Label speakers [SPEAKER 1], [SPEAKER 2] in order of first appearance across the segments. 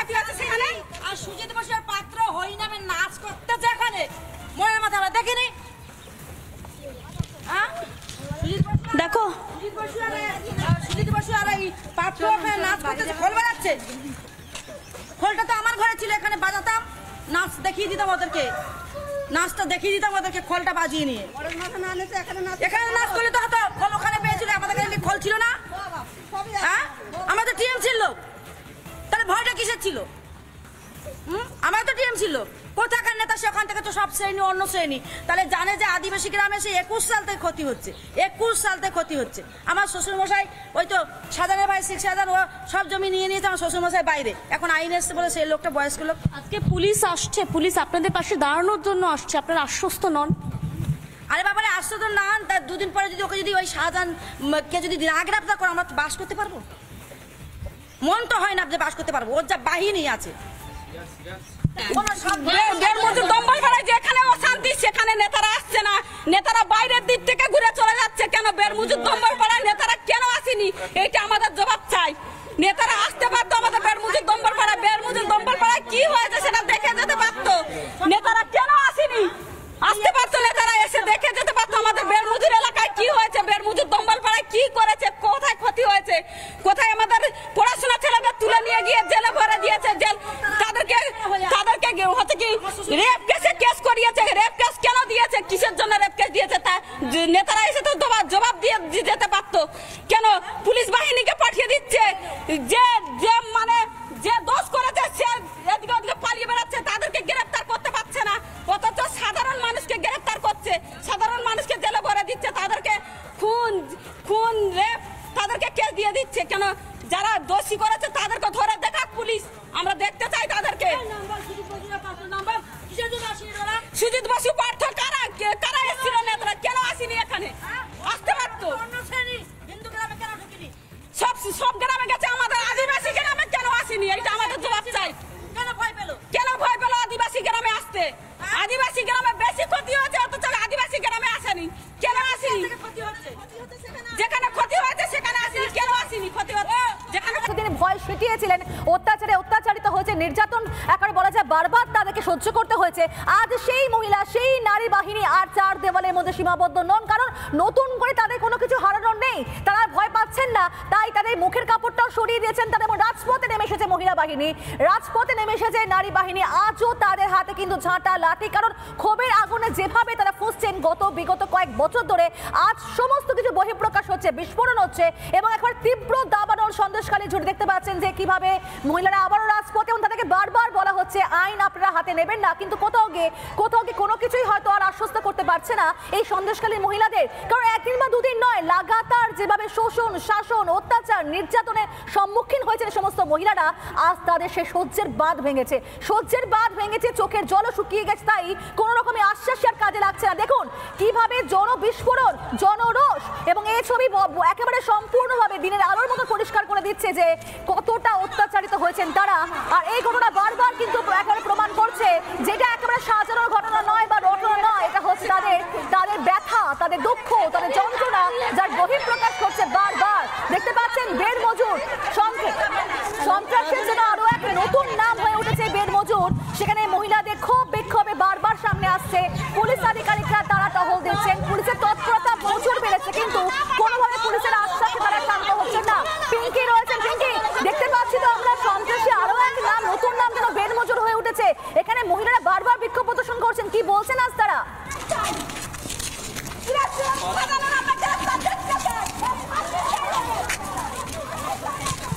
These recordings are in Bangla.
[SPEAKER 1] ক্ষতি হচ্ছে সেখানে। আর সুজিত বসুর পাত্র হই নামে নাচ করতেছে এখানে, মনের মাথা আমরা দেখিনি। দেখো সুজিত বসু আর এই পাত্র ওখানে নাচ করতেছে, খোল বাজাচ্ছে। খোলটা তো আমার ঘরে ছিল, এখানে বাজাতাম, নাচ দেখিয়ে দিতাম ওদেরকে, নাচটা দেখিয়ে দিতাম ওদেরকে, খোলটা বাজিয়ে নিয়ে। এখানে নাচ করলে তো হতো, খোল ওখানে পেয়েছিল, আমাদের কাছে খোল ছিল না। হ্যাঁ, আমাদের টিএম ছিল, তাহলে ভয়টা কিসের ছিল? আমার তো টিএম ছিল, কোথাকার নেতা সেখান থেকে তো সব শ্রেণী অন্য শ্রেণী, তাহলে জানে যে আদিবাসী গ্রামে সে 21 সাল থেকে ক্ষতি হচ্ছে, 21 সাল থেকে ক্ষতি হচ্ছে। আমার শ্বশুরমশাই ওই তো সাধারণ ভাই 6,000 ও সব জমি নিয়ে নিয়েছে, আমার শ্বশুরমশাই বাইরে, এখন আইন এসছে বলে সেই লোকটা বয়স্ক লোক।
[SPEAKER 2] আজকে পুলিশ আসছে, পুলিশ আপনাদের পাশে দাঁড়ানোর জন্য আসছে, আপনারা আশ্বস্ত নন?
[SPEAKER 1] আরে বাবারে আশ্চর্য না হন, তার দুদিন পরে যদি ওকে যদি ওই শাহজাহানকে যদি না গ্রেপ্তার করে, আমরা বাস করতে পারবো? মন তো হয় না যে বাস করতে পারবো, ওর যা বাহিনী আছে।
[SPEAKER 3] যেখানে অশান্তি সেখানে নেতারা আসছে না, নেতারা বাইরের দিক থেকে ঘুরে চলে যাচ্ছে কেন? বেরমুজুর দম্বরপাড়ায় নেতারা কেন আসেনি, এইটা আমাদের জবাব চাই। নেতারা আসতে পারতো আমাদের বেরমুজুর দম্বরপাড়ায়, বেরমুজুর দম্বরপাড়ায় কি হয়েছে সেটা দেখে যেতে পারতো। নেতারা কেন আসেনি? আসতে পারতো, নেতারা এসে দেখে যেতে পারতো আমাদের বেরমুজুর এলাকায় কি হয়েছে, বেরমুজুর দম্বরপাড়ায় কি করেছে, কোথায় ক্ষতি হয়েছে, কোথায় আমাদের পড়াশোনা ছেলেদের তুলে নিয়ে গিয়ে জেলে ভরে দিয়েছে, জেল তাদেরকে হচ্ছে কি রেপ কেসে কেস করিয়েছে। রেপ কেস কেন দিয়েছে, কিসের জন্য রেপ কেস দিয়েছে, তা নেতারা এসে তো জবাব দিয়ে যেতে পারতো। কেন পুলিশ বাহিনীকে পাঠিয়ে দিচ্ছে? যে দোষ করেছে সে এদিকে ওদিকে পালিয়ে বেড়াচ্ছে, তাদেরকে গ্রেফতার করতে পারছে না, অথচ সাধারণ মানুষকে গ্রেফতার করছে, সাধারণ মানুষকে জেলে ভরে দিচ্ছে, তাদেরকে খুন রেপ তাদেরকে কেস দিয়ে দিচ্ছে। কেন যারা দোষী করেছে তাদেরকে ধরে দেখাক পুলিশ, আমরা দেখতে চাই তাদেরকে। সুজিত বসু পার্থ কারা এসেছিল, নেতারা কেন আসেনি এখানে? আসতে পারতো, সব গ্রামে গেছে, আমাদের আদিবাসী গ্রামে কেন আসেনি, এইটা আমাদের জবাব চাই। কেন ভয় পেল আদিবাসী গ্রামে আসতে? আদিবাসী গ্রামে বেশি ক্ষতি হয়েছে, অথচ আদিবাসী গ্রামে আসেনি, কেন আসেনি? যেখানে ক্ষতি হয়েছে সেখানে আসেনি, কেন আসেনি? ক্ষতি হচ্ছে যেখানে
[SPEAKER 4] তিনি ভয় সিটিয়েছিলেন, অত্যাচারিত হয়েছে, নির্যাতন একেবারে বলা যায় বারবার তাদেরকে সহ্য করতে হয়েছে। আজ সেই মহিলা, সেই নারী বাহিনী আর চার দেওয়ালের মধ্যে সীমাবদ্ধ নন, কারণ নতুন করে তাদের কোনো কিছু হারানোর নেই, তারা ভয় পাচ্ছেন না, তাই তাদের মুখের কাপড়টাও সরিয়ে দিয়েছেন, তাদের রাজপথে নেমে এসেছে মহিলা বাহিনী, রাজপথে নেমে এসেছে নারী বাহিনী। আজও তাদের হাতে কিন্তু ঝাঁটা লাঠি, কারণ ক্ষোভের আগুনে যেভাবে তারা ফুঁসছেন বিগত কয়েক বছর ধরে, আজ সমস্ত কিছু বহিঃপ্রকাশ হচ্ছে, বিস্ফোরণ হচ্ছে এবং এখন তীব্র দাবানল সন্দেশখালী জুড়ে দেখতে পাচ্ছেন যে কিভাবে মহিলারা আবারও রাজপথে, এবং তাদেরকে বারবার বলা হচ্ছে আইন আপনারা হাতে নেবেন না, কিন্তু কোথাও গিয়ে কোনো কিছুই হয়তো আর আশ্বস্ত করতে পারছে না এই সন্দেশখালী মহিলাদের। কারণ একদিন বা দুদিন নয়, লাগাতার যেভাবে শোষণ, শাসন, অত্যাচার, নির্যাতনের সম্মুখীন হয়েছেন সমস্ত মহিলারা, আজ তাদের সে সহ্যের বাঁধ ভেঙেছে, চোখের জলও শুকিয়ে গেছে, তাই কোন রকমের আশ্বাস আর কাজে লাগছে না। দেখুন কিভাবে জনবিস্ফোরণ, জনরোষ, এবং এই ছবি একেবারে সম্পূর্ণভাবে দিনের আলোর মতো পরিষ্কার করে দিচ্ছে যে কতটা অত্যাচারিত হয়েছেন তারা। আর এই ঘটনা বারবার কিন্তু একেবারে প্রমাণ করছে যেটা একেবারে সাজানো ঘটনা নয় বা রটনা নয়, এটা হচ্ছে তাদের ব্যথা, তাদের দুঃখ, তাদের যন্ত্রণা, যার বহিঃপ্রকাশ করছে বারবার। দেখতে পাচ্ছেন বেরমজুর সন্ত্রাসের জন্য আরো এক নতুন নাম হয়ে উঠেছে বেরমজুর। সেখানে মহিলাদের ক্ষোভ বিক্ষোভে বারবার সামনে আসছে, পুলিশ আধিকারিকরা তারা টহল দিচ্ছেন, পুলিশের তৎপরতা প্রচুর বেড়েছে, কিন্তু কোনোভাবে পুলিশের আশ্বাসে তারা শান্ত হচ্ছে না। পিঙ্কি রয়েছেন, পিঙ্কি দেখতে পাচ্ছি তো আমরা সন্ত্রাসী আরো এক নাম, নতুন নাম যেন বেরমজুর হয়ে উঠেছে। এখানে মহিলারা বারবার বিক্ষোভ প্রদর্শন করছেন, কি বলছেন আজ তারা?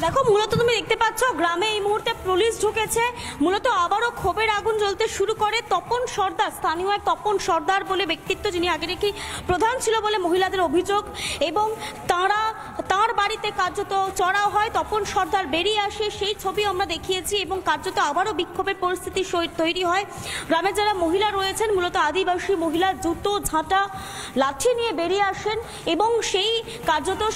[SPEAKER 2] দেখো মূলত তুমি দেখতে পাচ্ছ গ্রামে এই মুহূর্তে পুলিশ ঢুকেছে, মূলত আবারও ক্ষোভের আগুন জ্বলতে শুরু করে। তপন সর্দার, স্থানীয় এক তপন সর্দার বলে ব্যক্তিত্ব, যিনি আগে নাকি প্রধান ছিল বলে মহিলাদের অভিযোগ, এবং তার বাড়িতে কার্যত চড়াও হয়, তপন সর্দার বেরিয়ে আসে, সেই ছবি আমরা দেখিয়েছি, এবং কার্যত আবারও বিক্ষোভের পরিস্থিতি তৈরি হয়। গ্রামের যারা মহিলা রয়েছেন, মূলত আদিবাসী মহিলা, জুতো, ঝাঁটা, লাঠি নিয়ে বেরিয়ে আসেন, এবং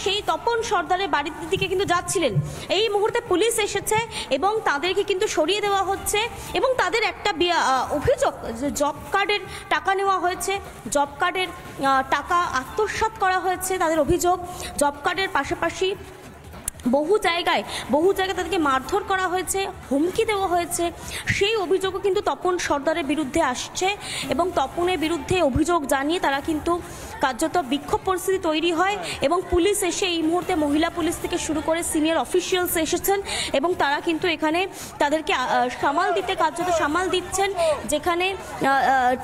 [SPEAKER 2] সেই তপন সর্দারের বাড়ির দিকে কিন্তু যাচ্ছিলেন। এই মুহূর্তে পুলিশ এসেছে এবং তাদেরকে কিন্তু সরিয়ে দেওয়া হচ্ছে, এবং তাদের একটা অভিযোগ, জব কার্ডের টাকা নেওয়া হয়েছে, জব কার্ডের টাকা আত্মসাৎ করা হয়েছে, তাদের অভিযোগ। জব কার্ডের পাশাপাশি বহু জায়গায় তাদেরকে মারধর করা হয়েছে, হুমকি দেওয়া হয়েছে। সেই অভিযোগও কিন্তু তপন সর্দারের বিরুদ্ধে আসছে এবং তপনের বিরুদ্ধে অভিযোগ জানিয়ে তারা কিন্তু কার্যত বিক্ষোভ পরিস্থিতি তৈরি হয় এবং পুলিশ এসে এই মুহূর্তে মহিলা পুলিশ থেকে শুরু করে সিনিয়র অফিসিয়ালস এসেছেন এবং তারা কিন্তু এখানে তাদেরকে সামাল দিচ্ছেন, যেখানে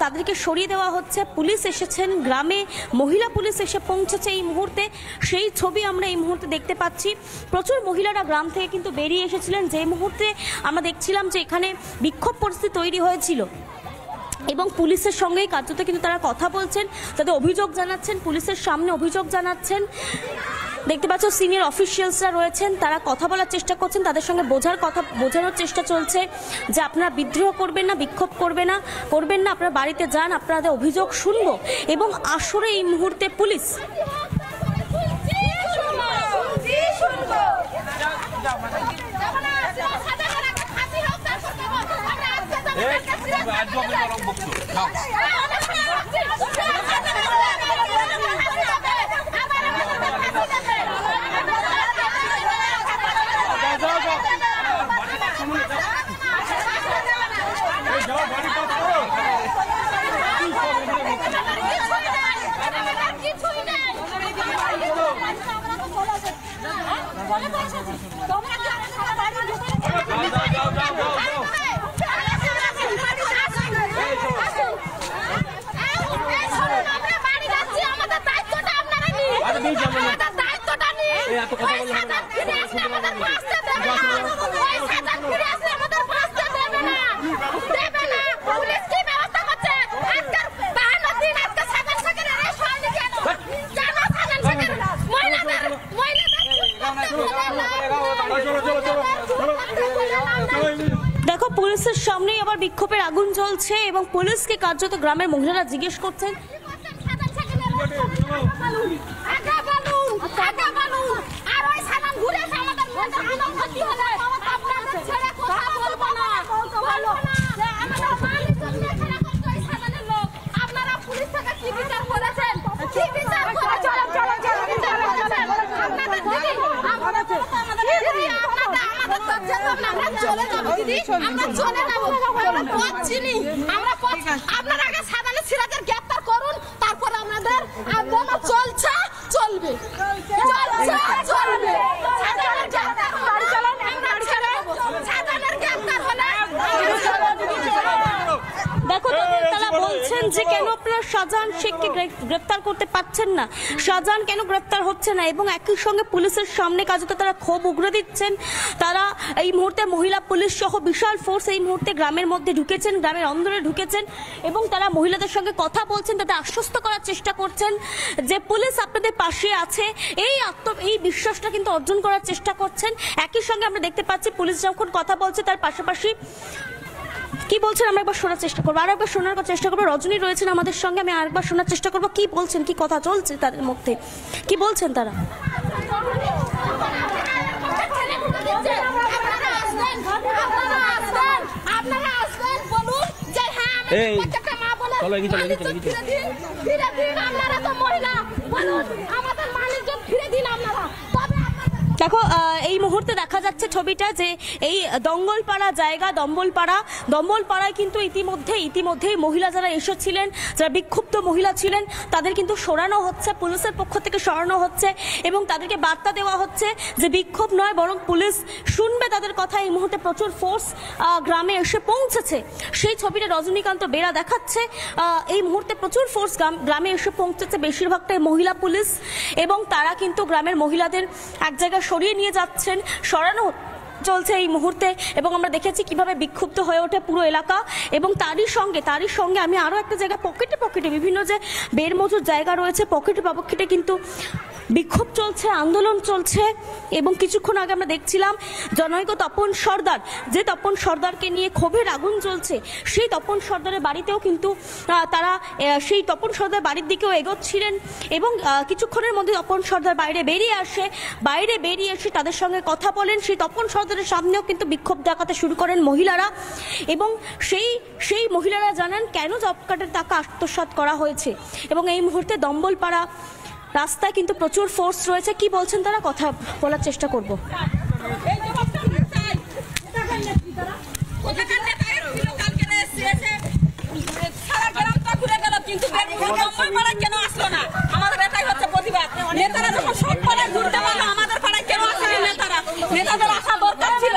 [SPEAKER 2] তাদেরকে সরিয়ে দেওয়া হচ্ছে। পুলিশ এসেছেন, গ্রামে মহিলা পুলিশ এসে পৌঁছেছে এই মুহূর্তে, সেই ছবি আমরা এই মুহূর্তে দেখতে পাচ্ছি। প্রচুর মহিলারা গ্রাম থেকে কিন্তু বেরিয়ে এসেছিলেন যে মুহূর্তে আমরা দেখছিলাম যে এখানে বিক্ষোভ পরিস্থিতি তৈরি হয়েছিল এবং পুলিশের সঙ্গেই কার্যত কিন্তু তারা কথা বলছেন, তাদের অভিযোগ জানাচ্ছেন, পুলিশের সামনে অভিযোগ জানাচ্ছেন। দেখতে পাচ্ছ সিনিয়র অফিসিয়ালসরা রয়েছেন, তারা কথা বলার চেষ্টা করছেন, তাদের সঙ্গে বোঝানোর চেষ্টা চলছে যে আপনারা বিদ্রোহ করবেন না, বিক্ষোভ করবেন না, আপনারা বাড়িতে যান, আপনাদের অভিযোগ শুনবো। এবং আসলে এই মুহূর্তে পুলিশ দেখো পুলিশের সামনেই আবার বিক্ষোভের আগুন জ্বলছে এবং পুলিশকে কার্যত গ্রামের মহিলারা জিজ্ঞেস করছেন
[SPEAKER 3] আপনারা আগে সাধারণ সিরাজের গ্রেফতার করুন, তারপর আমাদের আন্দোলন চলছে, চলবে।
[SPEAKER 2] দেখো তারা বলছেন যে কেন আপনারা শাহজাহান শেখকে গ্রেফতার করতে পারছেন না, শাহজাহান কেন গ্রেফতার হচ্ছে না, এবং একই সঙ্গে পুলিশের সামনে কাজে তারা ক্ষোভ উগরে দিচ্ছেন। তারা এই মুহূর্তে মহিলা পুলিশ সহ বিশাল ফোর্স এই মুহূর্তে গ্রামের মধ্যে ঢুকেছেন, গ্রামের অন্দরে ঢুকেছেন এবং তারা মহিলাদের সঙ্গে কথা বলছেন, তাদের আশ্বস্ত করার চেষ্টা করছেন যে পুলিশ আপনাদের পাশে আছে, এই বিশ্বাসটা কিন্তু অর্জন করার চেষ্টা করছেন। একই সঙ্গে আমরা দেখতে পাচ্ছি পুলিশ যখন কথা বলছে তার পাশাপাশি কি বলছেন আমরা একবার শোনার চেষ্টা করবো, আর একবার শোনার চেষ্টা করবো। রজনী রয়েছেন আমাদের সঙ্গে, আমি আরেকবার শোনার চেষ্টা করবো কি বলছেন, কি কথা চলছে তাদের মধ্যে, কি বলছেন তারা। দেখো এই মুহূর্তে দেখা যাচ্ছে ছবিটা যে এই দঙ্গলপাড়া জায়গা, দম্বলপাড়ায় কিন্তু ইতিমধ্যেই মহিলা যারা এসেছিলেন, যারা বিক্ষুব্ধ মহিলা ছিলেন তাদের কিন্তু সরানো হচ্ছে, পুলিশের পক্ষ থেকে সরানো হচ্ছে এবং তাদেরকে বার্তা দেওয়া হচ্ছে যে বিক্ষোভ নয় বরং পুলিশ শুনবে তাদের কথা। এই মুহূর্তে প্রচুর ফোর্স গ্রামে এসে পৌঁছেছে, সেই ছবিটা রজনীকান্ত বেরা দেখাচ্ছে। এই মুহূর্তে প্রচুর ফোর্স গ্রামে এসে পৌঁছেছে, বেশিরভাগটাই মহিলা পুলিশ এবং তারা কিন্তু গ্রামের মহিলাদের এক জায়গায় সরিয়ে নিয়ে যাচ্ছেন, সরানো চলছে এই মুহূর্তে এবং আমরা দেখেছি কিভাবে বিক্ষুব্ধ হয়ে ওঠে পুরো এলাকা। এবং তারই সঙ্গে আমি আরও একটা জায়গায় পকেটে বিভিন্ন যে বেরমজুর জায়গা রয়েছে, পকেটে কিন্তু বিক্ষোভ চলছে, আন্দোলন চলছে। এবং কিছুক্ষণ আগে আমরা দেখছিলাম জনৈক তপন সর্দার, যে তপন সর্দারকে নিয়ে ক্ষোভের আগুন চলছে, সেই তপন সর্দারের বাড়িতেও কিন্তু তারা সেই তপন সর্দার বাড়ির দিকেও এগোচ্ছিলেন এবং কিছুক্ষণের মধ্যে তপন সর্দার বাইরে বেরিয়ে এসে তাদের সঙ্গে কথা বলেন। সেই তপন সর্দারের সামনেও কিন্তু বিক্ষোভ দেখাতে শুরু করেন মহিলারা এবং সেই মহিলারা জানান কেন জব কার্ডের টাকা আত্মসাৎ করা হয়েছে। এবং এই মুহূর্তে দম্বলপাড়া রাস্তায় কিন্তু প্রচুর ফোর্স রয়েছে, কি বলছেন তারা, কথা বলার চেষ্টা করব।
[SPEAKER 3] এই জবাবটা আমরা চাই। কোথাকার নেতা এসেছিল কালকে এসে সারা গ্রামটা ঘুরে গেল, কিন্তু বেরমুজুর পাড়ায় কেন আসলো না? আমাদের এটাই হচ্ছে প্রতিবাদ। নেতারা যখন সব পাড়ায় ঘুরতে পারলো, আমাদের পাড়ায় কেন আসেনি নেতারা? নেতাদের আসা দরকার ছিল।